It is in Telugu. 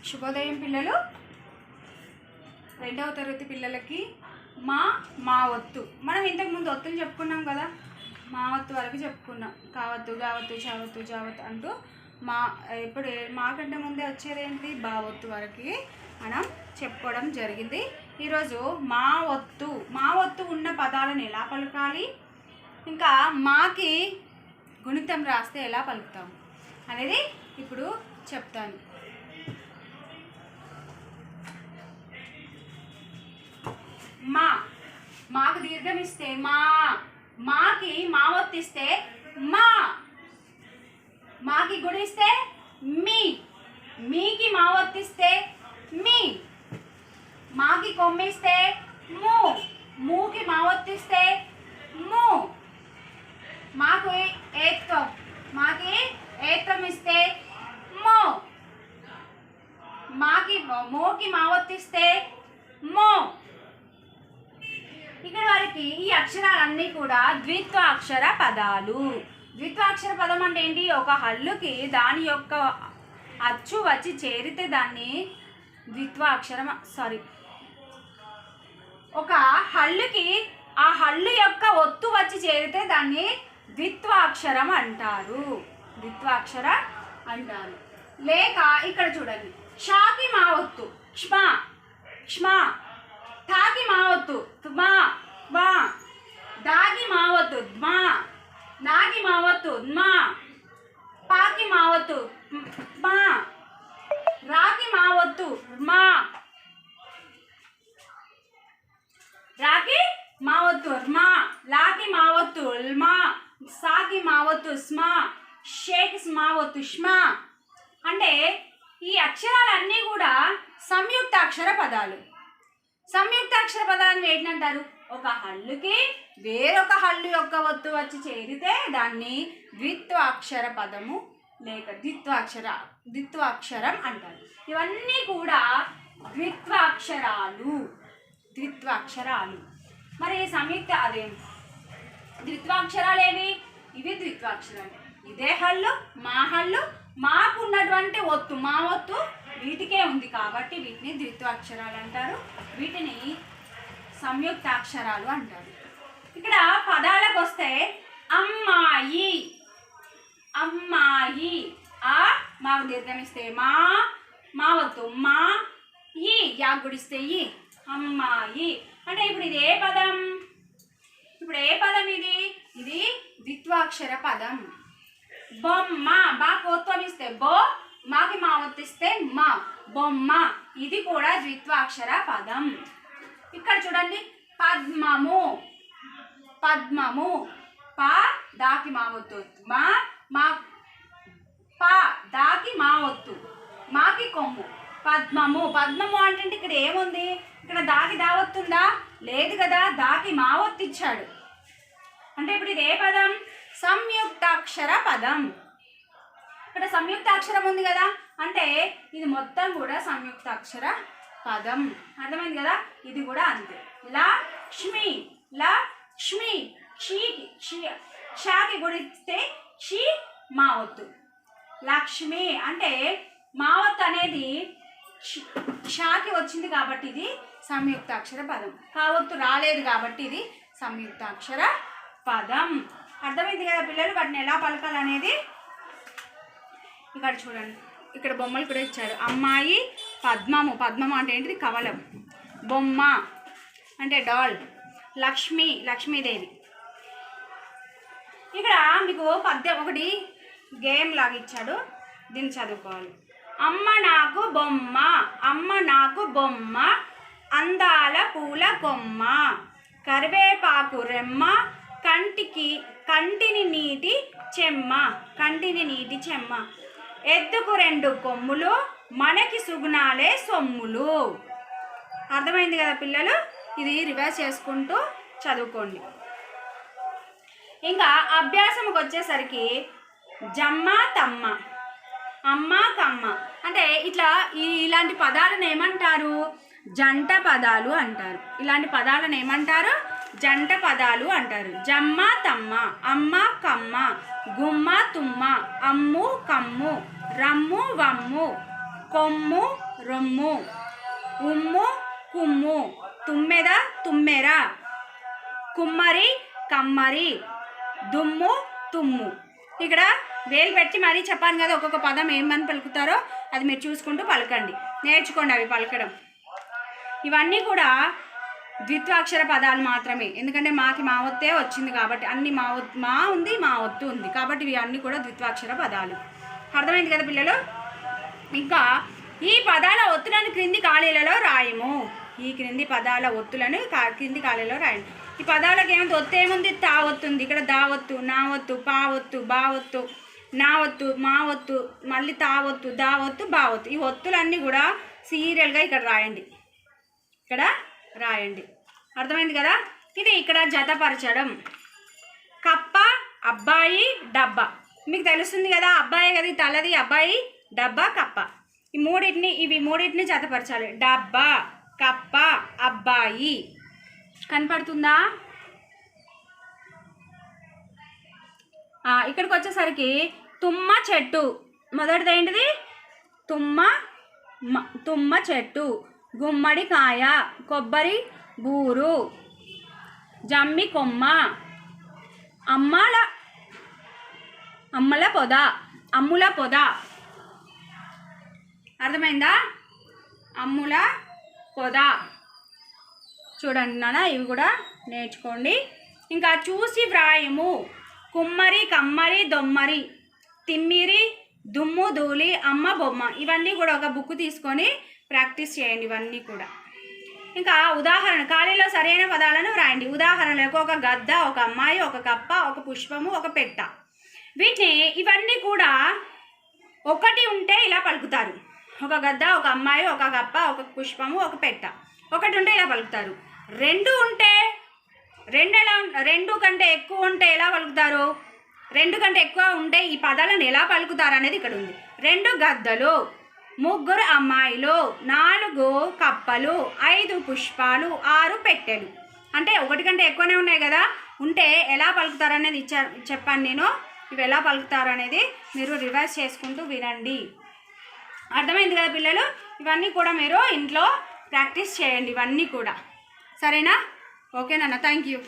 శుభోదయం పిల్లలు. 2వ తరగతి పిల్లలకి మా ఒత్తు. మనం ఇంతకుముందు ఒత్తులు చెప్పుకున్నాం కదా, మా ఒత్తు వరకు చెప్పుకున్నాం. కావత్తు, గావత్తు, చావత్తు, జావత్తు అంటూ ఇప్పుడు మాకంటే ముందే వచ్చేది ఏంటి, బావత్తు వరకు మనం చెప్పుకోవడం జరిగింది. ఈరోజు మా ఒత్తు ఉన్న పదాలను ఎలా పలకాలి, ఇంకా మాకి గుణితం రాస్తే ఎలా పలుకుతాం అనేది ఇప్పుడు చెప్తాను. మాకు దీర్ఘం ఇస్తే మాకి మా ఒత్తిస్తే మాకి గుణిస్తే మీకి మా ఒత్తిస్తే మాకి కొమ్మిస్తే మూకి మా ఒత్తిస్తే మాకి ఏత్వం ఇస్తే మోకి మా ఒత్తిస్తే ఇక్కడ వరకు ఈ అక్షరాలన్నీ కూడా ద్విత్వాక్షర పదాలు. ద్విత్వాక్షర పదం అంటే ఏంటి, ఒక హల్లుకి దాని యొక్క అచ్చు వచ్చి చేరితే దాన్ని ఒక హల్లుకి ఆ హల్లు యొక్క ఒత్తు వచ్చి చేరితే దాన్ని ద్విత్వాక్షరం అంటారు. లేక ఇక్కడ చూడండి, షాకి మా ఒత్తు క్ష్మా, తాకి మా ఒత్తు త్మా, దాకి మా ఒత్తు ధ్మా, నాకి మా ఒత్తు ధ్మా, పాకి మా ఒత్తు మా, రాకి మా ఒత్తు మా, రాకి మా ఒత్తు ర్మా, లాకి మా ఒత్తు ల్మా, సాకి మా ఒత్తు స్మా, షేకి మా ఒత్తు ష్మా. అంటే ఈ అక్షరాలన్నీ కూడా సంయుక్తాక్షర పదాలు. సంయుక్తాక్షర పదాలను ఏంటంటారు, ఒక హల్లుకి వేరొక హల్లు యొక్క ఒత్తు వచ్చి చేరితే దాన్ని ద్విత్వాక్షర పదము లేక ద్విత్వాక్షరం అంటారు. ఇవన్నీ కూడా ద్విత్వాక్షరాలు. మరి ద్విత్వాక్షరాలు ఏవి? ఇవి ద్విత్వాక్షరాలు. ఇదే హల్లు, మాకు ఉన్నటువంటి ఒత్తు, మా ఒత్తు వీటికే ఉంది కాబట్టి వీటిని ద్విత్వాక్షరాలు అంటారు. వీటిని సంయుక్తాక్షరాలు అంటారు. ఇక్కడ పదాలకు వస్తే అమ్మాయి, మాకు దీర్ఘమిస్తే మా ఒత్తు మా, యా గుడిస్తే అమ్మాయి. అంటే ఇప్పుడు ఇది ఏ పదం? ఇది ద్విత్వాక్షర పదం. బొమ్మ, బాకి ఒత్వం ఇస్తే మాకి మా ఒత్తిస్తే బొమ్మ, ఇది కూడా ద్విత్వాక్షర పదం. ఇక్కడ చూడండి, పద్మము దాకి మా ఒత్తు దాకి మా ఒత్తు, మాకి కొమ్ము పద్మము అంటే ఇక్కడ ఏముంది, ఇక్కడ దాకి దావత్తుందా? లేదు కదా, దాకి మా ఒత్తు ఇచ్చాడు. అంటే ఇప్పుడు ఇది ఏ పదం? సంయుక్తాక్షర పదం. ఇక్కడ సంయుక్తాక్షరం ఉంది కదా, అంటే ఇది మొత్తం కూడా సంయుక్తాక్షర పదం. అర్థమైంది కదా? ఇది కూడా అంతే. లక్ష్మి, షాకి గుడిస్తే మా ఒత్తు. లక్ష్మి అంటే మా ఒత్తు అనేది షాకి వచ్చింది కాబట్టి ఇది సంయుక్తాక్షర పదం. కావత్తు రాలేదు కాబట్టి ఇది సంయుక్తాక్షర పదం. అర్థమైంది కదా పిల్లలు? వాటిని ఎలా పలకాలనేది ఇక్కడ చూడండి. ఇక్కడ బొమ్మలు కూడా ఇచ్చారు. అమ్మాయి, పద్మము అంటే ఏంటిది, కవలం. బొమ్మ అంటే డాల్. లక్ష్మీదేవి. ఇక్కడ మీకు పద్యం ఒకటి గేమ్ లాగా ఇచ్చాడు, దీన్ని చదువుకోవాలి. అమ్మ నాకు బొమ్మ, అందాల పూల కొమ్మ, కరివేపాకు రెమ్మ, కంటిని నీటి చెమ్మ, ఎద్దుకు 2 కొమ్ములు, మనకి సుగుణాలే సొమ్ములు. అర్థమైంది కదా పిల్లలు? ఇది రివర్స్ చేసుకుంటూ చదువుకోండి. ఇంకా అభ్యాసంకి వచ్చేసరికి జమ్మ తమ్మ, అమ్మ కమ్మ అంటే ఇలాంటి పదాలను ఏమంటారు? జంట పదాలు అంటారు. ఇలాంటి పదాలను ఏమంటారు? జంట పదాలు అంటారు. జమ్మ తమ్మ, అమ్మ కమ్మ, గుమ్మ తుమ్మ, అమ్ము కమ్ము, రమ్ము వమ్ము, కొమ్ము రొమ్ము, ఉమ్ము కుమ్ము, తుమ్మెద తుమ్మెర, కుమ్మరి కమ్మరి, దుమ్ము తుమ్ము. ఇక్కడ వేలు పెట్టి మరీ చెప్పాను కదా ఒక్కొక్క పదం ఏమని పలుకుతారో అది మీరు చూసుకుంటూ పలకండి, నేర్చుకోండి అవి పలకడం. ఇవన్నీ కూడా ద్విత్వాక్షర పదాలు మాత్రమే, ఎందుకంటే మాకి మా ఒత్తే వచ్చింది కాబట్టి అన్ని మా ఉంది మా ఒత్తు ఉంది కాబట్టి ఇవి అన్నీ కూడా ద్విత్వాక్షర పదాలు. అర్థమైంది కదా పిల్లలు? ఇంకా ఈ పదాల ఒత్తులను క్రింది ఖాళీలలో రాయము. ఈ క్రింది పదాల ఒత్తులను క్రింది ఖాళీలో రాయండి. ఈ పదాలకు ఏముంది? ఒత్తు ఏముంది? తా ఒత్తు ఉంది. ఇక్కడ దా ఒత్తు, నా ఒత్తు, పా ఒత్తు, బా ఒత్తు, నా ఒత్తు, మా ఒత్తు, మళ్ళీ తా ఒత్తు, దా ఒత్తు, బా ఒత్తు. ఈ ఒత్తులన్నీ కూడా సీరియల్గా ఇక్కడ రాయండి, ఇక్కడ రాయండి. అర్థమైంది కదా? ఇది ఇక్కడ జతపరచడం. కప్ప, అబ్బాయి, డబ్బా. మీకు తెలుస్తుంది కదా, అబ్బాయి కదా తలది, అబ్బాయి, డబ్బా, కప్ప. ఇవి మూడింటిని జతపరచాలి. డబ్బా, కప్ప, అబ్బాయి. కనపడుతుందా? ఇక్కడికి వచ్చేసరికి తుమ్మ చెట్టు. మొదటిది ఏంటిది? తుమ్మ చెట్టు. గుమ్మడి కాయ, కొబ్బరి బూరు, జమ్మి కొమ్మ, అమ్మల పొద, అమ్ముల పొద. అర్థమైందా? అమ్ముల పొద. చూడండి నాన్న, ఇవి కూడా నేర్చుకోండి. ఇంకా చూసి వ్రాయము. కుమ్మరి కమ్మరి దొమ్మరి, తిమ్మిరి దుమ్ము ధూళి, అమ్మ బొమ్మ. ఇవన్నీ కూడా ఒక బుక్ తీసుకొని ప్రాక్టీస్ చేయండి ఇవన్నీ కూడా. ఇంకా ఉదాహరణ, ఖాళీలో సరైన పదాలను వ్రాయండి. ఉదాహరణలకు ఒక గద్ద, ఒక అమ్మాయి, ఒక కప్ప, ఒక పుష్పము, ఒక పెట్ట. ఇవన్నీ కూడా ఒకటి ఉంటే ఇలా పలుకుతారు. ఒక గద్ద, ఒక అమ్మాయి, ఒక కప్ప, ఒక పుష్పము, ఒక పెట్ట. ఒకటి ఉంటే ఇలా పలుకుతారు. రెండు కంటే ఎక్కువ ఉంటే ఎలా పలుకుతారు? రెండు కంటే ఎక్కువ ఉంటే ఈ పదాలను ఎలా పలుకుతారు అనేది ఇక్కడ ఉంది. 2 గద్దలు, 3 అమ్మాయిలు, 4 కప్పలు, 5 పుష్పాలు, 6 పెట్టెలు. అంటే ఒకటి కంటే ఎక్కువనే ఉన్నాయి కదా, ఉంటే ఎలా పలుకుతారు అనేది చెప్పాను నేను. ఇవి ఎలా పలుకుతారు అనేది మీరు రివైజ్ చేసుకుంటూ వినండి. అర్థమైంది కదా పిల్లలు? ఇవన్నీ కూడా మీరు ఇంట్లో ప్రాక్టీస్ చేయండి ఇవన్నీ కూడా. సరేనా? ఓకేనా? Thank you.